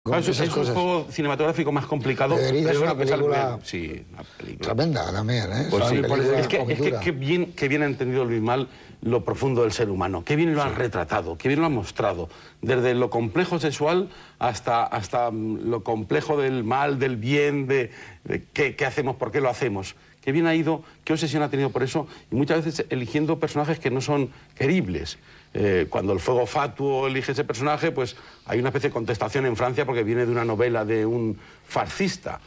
Claro, es un juego cinematográfico más complicado. Pero es una película, sí, una película tremenda también, ¿eh? Pues sí, es que bien ha entendido Luis Mal lo profundo del ser humano, qué bien lo han retratado, qué bien lo han mostrado, desde lo complejo sexual hasta lo complejo del mal, del bien, de qué hacemos, por qué lo hacemos. Qué bien ha ido, qué obsesión ha tenido por eso, y muchas veces eligiendo personajes que no son queribles. Cuando el fuego fatuo elige ese personaje, pues hay una especie de contestación en Francia porque viene de una novela de un fascista.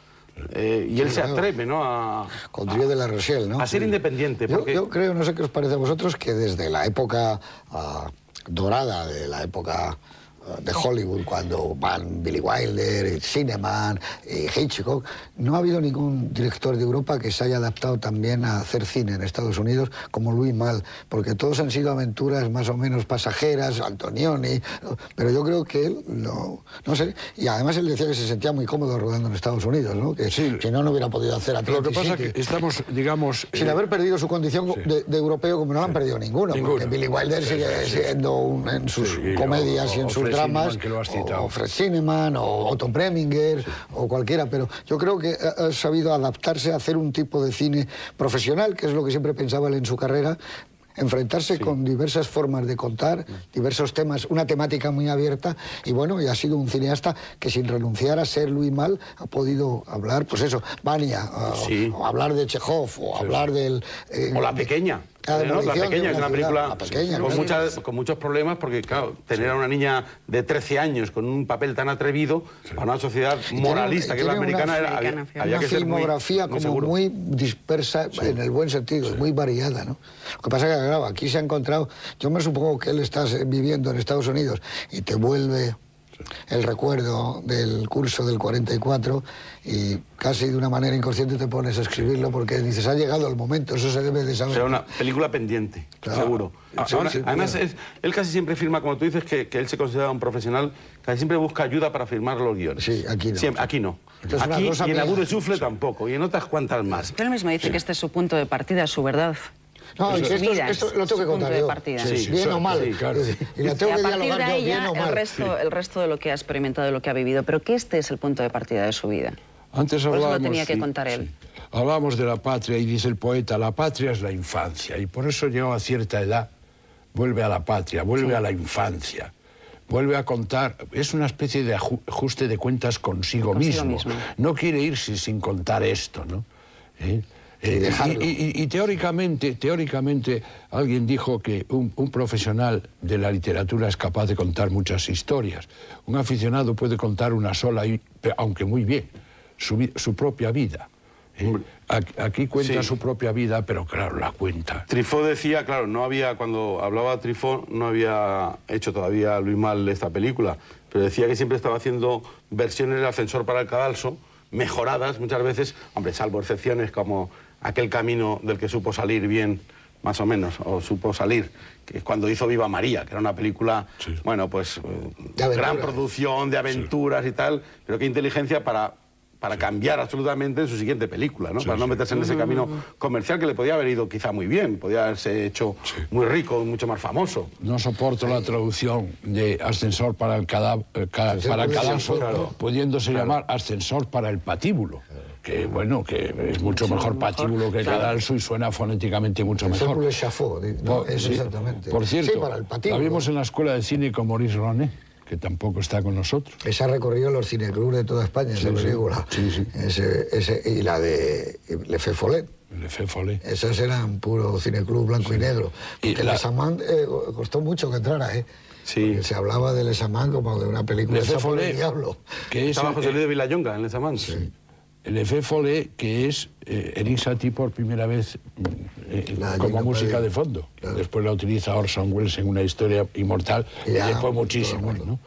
Y él se atreve, ¿no? Con Trío de la Rochelle, ¿no? A ser independiente. Porque... Yo creo, no sé qué os parece a vosotros, que desde la época dorada, de la época de Hollywood, cuando van Billy Wilder, Cineman y Hitchcock, no ha habido ningún director de Europa que se haya adaptado también a hacer cine en Estados Unidos como Luis Mal, porque todos han sido aventuras más o menos pasajeras, Antonioni, pero yo creo que él, no sé, y además él decía que se sentía muy cómodo rodando en Estados Unidos, ¿no? Que si no hubiera podido hacer Atlantic Lo que pasa City. es que estamos, digamos... sin haber perdido su condición de europeo, como no han perdido ninguno, porque Billy Wilder sigue siendo en sus comedias y en sus dramas, o Fred Zinnemann, o Otto Preminger, o cualquiera, pero yo creo que ha sabido adaptarse a hacer un tipo de cine profesional, que es lo que siempre pensaba él en su carrera, enfrentarse con diversas formas de contar, diversos temas, una temática muy abierta, y bueno, y ha sido un cineasta que sin renunciar a ser Luis Mal ha podido hablar, pues eso, Vania, o hablar de Chekhov, o hablar del... o La Pequeña. La Pequeña es una película con muchos problemas, porque claro, tener a una niña de 13 años con un papel tan atrevido a una sociedad moralista que es la americana, había que ser muy, filmografía muy dispersa, en el buen sentido, muy variada, ¿no? Lo que pasa es que, claro, aquí se ha encontrado, yo me supongo que él está viviendo en Estados Unidos y te vuelve el recuerdo del curso del 44 y casi de una manera inconsciente te pones a escribirlo porque dices, ha llegado el momento, eso se debe de saber. O sea, una película pendiente, seguro. Además, él casi siempre firma, como tú dices, que él se considera un profesional, casi siempre busca ayuda para firmar los guiones. Sí, aquí no. Siempre, aquí no. Aquí, y en Abu de Sufle tampoco, y en otras cuantas más. Él mismo dice que este es su punto de partida, su verdad. No, esto lo tengo que contar yo. Bien o mal. Sí, claro. Y la tengo que dialogar yo, bien o mal. El resto de lo que ha experimentado, de lo que ha vivido. Pero que este es el punto de partida de su vida. Antes por hablábamos, eso lo tenía que contar él. Hablábamos de la patria y dice el poeta, la patria es la infancia. Y por eso llegado a cierta edad, vuelve a la patria, vuelve a la infancia. Vuelve a contar, es una especie de ajuste de cuentas consigo mismo. No quiere irse sin contar esto, ¿no? Y teóricamente alguien dijo que un profesional de la literatura es capaz de contar muchas historias. Un aficionado puede contar una sola, aunque muy bien, su propia vida. Aquí cuenta su propia vida, pero claro, la cuenta. Truffaut decía, claro, cuando hablaba Truffaut no había hecho todavía Luis Mal esta película, pero decía que siempre estaba haciendo versiones del Ascensor para el Cadalso, mejoradas muchas veces, hombre, salvo excepciones como Aquel camino del que supo salir bien, más o menos, o supo salir, que es cuando hizo Viva María, que era una película, bueno, pues, gran producción, de aventuras y tal, pero qué inteligencia para cambiar absolutamente su siguiente película, ¿no? Para no meterse en ese camino comercial que le podía haber ido quizá muy bien, podía haberse hecho muy rico, mucho más famoso. No soporto la traducción de Ascensor para el cadalso, pudiéndose llamar Ascensor para el patíbulo. Que bueno, que es mucho mejor patíbulo que cadalso y suena fonéticamente mucho mejor. Le Chafaud, ¿no? Exactamente. Por cierto, para el patíbulo. La vimos en la escuela de cine con Maurice Ronet, que tampoco está con nosotros. Esa ha recorrido los cineclubs de toda España, esa película. Y la de Le Feu Follet. Le Feu Follet. Esas eran puro cineclub blanco y negro. Porque Les Amants costó mucho que entrara, ¿eh? Porque se hablaba de Les Amants como de una película de del diablo. Estaba José Luis de Vilallonga en Les Amants. Sí. Le Feu Follet, que es Eric Satie por primera vez como música de fondo. Claro. Después la utiliza Orson Welles en Una historia inmortal, y después muchísimo, ¿no?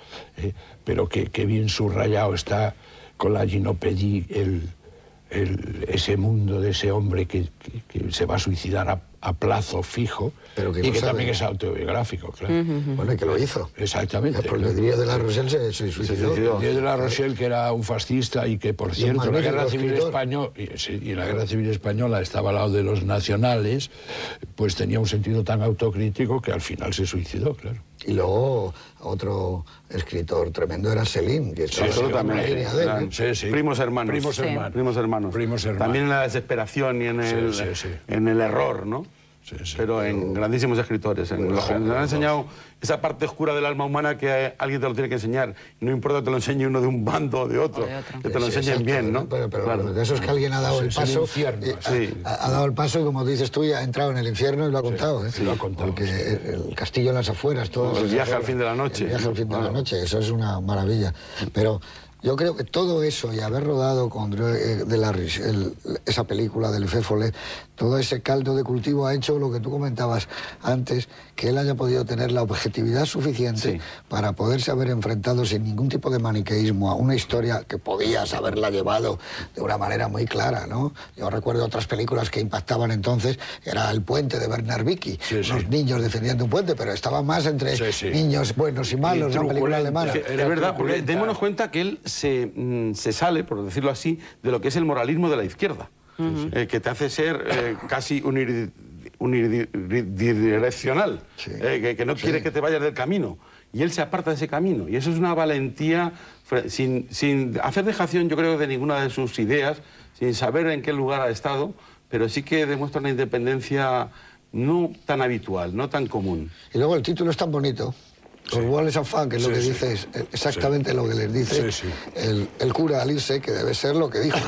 Pero que bien subrayado está con la ginopédie, ese mundo de ese hombre que se va a suicidar a plazo fijo, y que también es autobiográfico, claro. Bueno, y que lo hizo. Exactamente. Porque el Díaz de la Rochelle se suicidó. Díaz de la Rochelle, que era un fascista y que, por cierto, la Guerra Civil Española, y la Guerra Civil Española estaba al lado de los nacionales, pues tenía un sentido tan autocrítico que al final se suicidó, claro. Y luego otro escritor tremendo era Selim, que estaba en la línea de él. Primos hermanos. Primos hermanos. También en la desesperación y en el error, ¿no? Pero en grandísimos escritores, en los que nos han enseñado esa parte oscura del alma humana que alguien te lo tiene que enseñar. No importa que te lo enseñe uno de un bando o de otro, que te lo enseñen bien, ¿no? Pero claro, de eso es que alguien ha dado el paso, ha dado el paso y, como dices tú, ya ha entrado en el infierno y lo ha contado, ¿eh? Sí, lo ha contado. Porque el castillo en las afueras, todo el viaje al fin de la noche. El viaje al fin de la noche, eso es una maravilla. Pero yo creo que todo eso y haber rodado con esa película del Le Follet, todo ese caldo de cultivo ha hecho lo que tú comentabas antes, que él haya podido tener la objetividad suficiente para poderse haber enfrentado sin ningún tipo de maniqueísmo a una historia que podías haberla llevado de una manera muy clara, ¿no? Yo recuerdo otras películas que impactaban entonces, era El puente de Bernard Vicki, los niños defendiendo un puente, pero estaba más entre niños buenos y malos, una película alemana. Es verdad, porque démonos cuenta que él se sale, por decirlo así, de lo que es el moralismo de la izquierda, que te hace ser casi unidireccional, que no quiere que te vayas del camino, y él se aparta de ese camino, y eso es una valentía sin hacer dejación, yo creo, de ninguna de sus ideas, sin saber en qué lugar ha estado, pero sí que demuestra una independencia no tan habitual, no tan común. Y luego el título es tan bonito. Orwell es afán, que es lo que dice, es exactamente lo que les dice el cura al irse, que debe ser lo que dijo.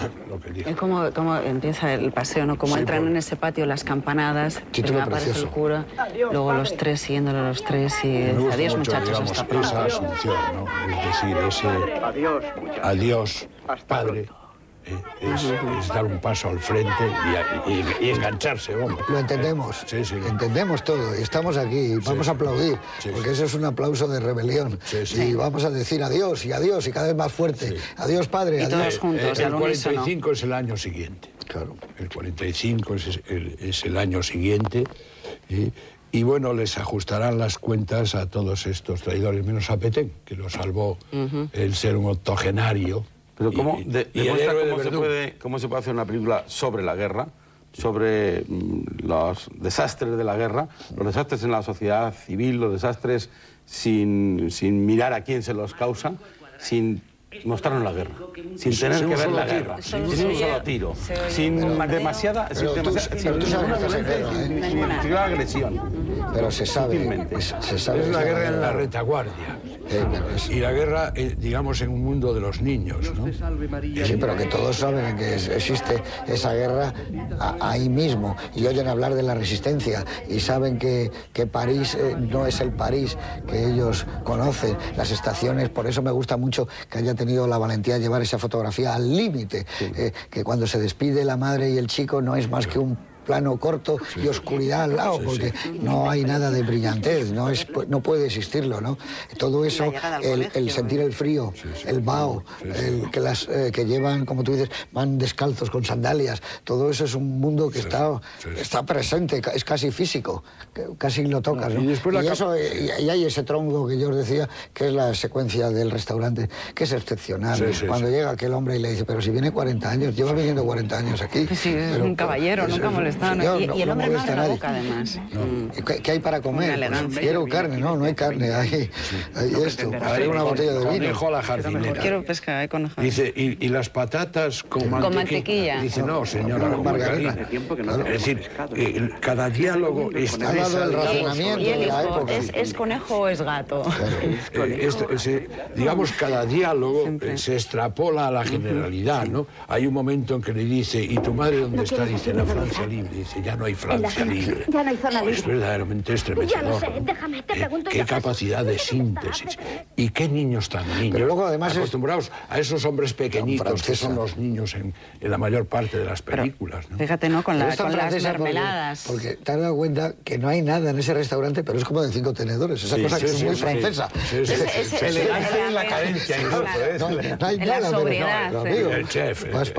Cómo empieza el paseo, ¿no? Cómo entran en ese patio las campanadas, primero aparece el cura, luego los tres siguiéndolo a los tres y adiós muchachos, hasta pronto. Esa asunción, ¿no? Es decir, ese adiós, padre. Es dar un paso al frente y engancharse, hombre. Lo entendemos, entendemos todo y estamos aquí, vamos a aplaudir, porque eso es un aplauso de rebelión. Y vamos a decir adiós y adiós y cada vez más fuerte. Adiós, padre, y todos juntos, el 45 es el año siguiente. Claro. El 45 es el año siguiente. Y bueno, les ajustarán las cuentas a todos estos traidores, menos a Petén, que lo salvó el ser un octogenario. Pero ¿cómo cómo se puede hacer una película sobre la guerra, sobre los desastres de la guerra, los desastres en la sociedad civil, los desastres sin mirar a quién se los causa, sin mostrarnos la guerra, sin tener que ver la guerra, sin un solo tiro, sin demasiada agresión. Pero se sabe. Es una guerra en la retaguardia. Y la guerra, digamos, en un mundo de los niños, ¿no? Sí, pero que todos saben que existe esa guerra ahí mismo y oyen hablar de la resistencia y saben que París no es el París que ellos conocen, las estaciones. Por eso me gusta mucho que haya tenido la valentía de llevar esa fotografía al límite, que cuando se despide la madre y el chico no es más que un plano corto y oscuridad al lado, porque no hay nada de brillantez, no puede existirlo, ¿no? Todo eso, el sentir el frío, el vaho, que llevan, como tú dices, van descalzos con sandalias, todo eso es un mundo que está presente, es casi físico, casi lo tocas, ¿no? Y hay ese tronco que yo os decía, que es la secuencia del restaurante, que es excepcional. Cuando llega aquel hombre y le dice, pero si viene 40 años, lleva viniendo 40 años aquí. Sí, es un caballero, nunca molesta. Y el hombre no abre la boca, además. ¿Qué hay para comer? Pues quiero carne, no hay carne, hay esto, hay una botella de vino. Conejo a la jardinera. Quiero pesca, hay conejo. Dice, ¿y las patatas con mantequilla? Dice, no, señora, con margarina. Es decir, cada diálogo está dado el razonamiento de la época. ¿Es conejo o es gato? Digamos, cada diálogo se extrapola a la generalidad, ¿no? Hay un momento en que le dice, ¿y tu madre dónde está? Dice, en la Francia Libre. Dice, ya no hay Francia Libre. Ya no hay zona libre. Es verdaderamente estremecedor. Ya lo sé, déjame, te pregunto. Qué capacidad de síntesis. Y qué niños tan niños. Pero luego, además, acostumbrados a esos hombres pequeñitos que son los niños en la mayor parte de las películas, ¿no? Fíjate, ¿no? Con las mermeladas. Porque te has dado cuenta que no hay nada en ese restaurante, pero es como de 5 tenedores. Esa cosa que es muy francesa. Elegancia en la cadencia, incluso. No hay nada, pero amigo. El chef. Vas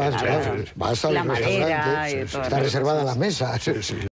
al restaurante, está reservada la mesa.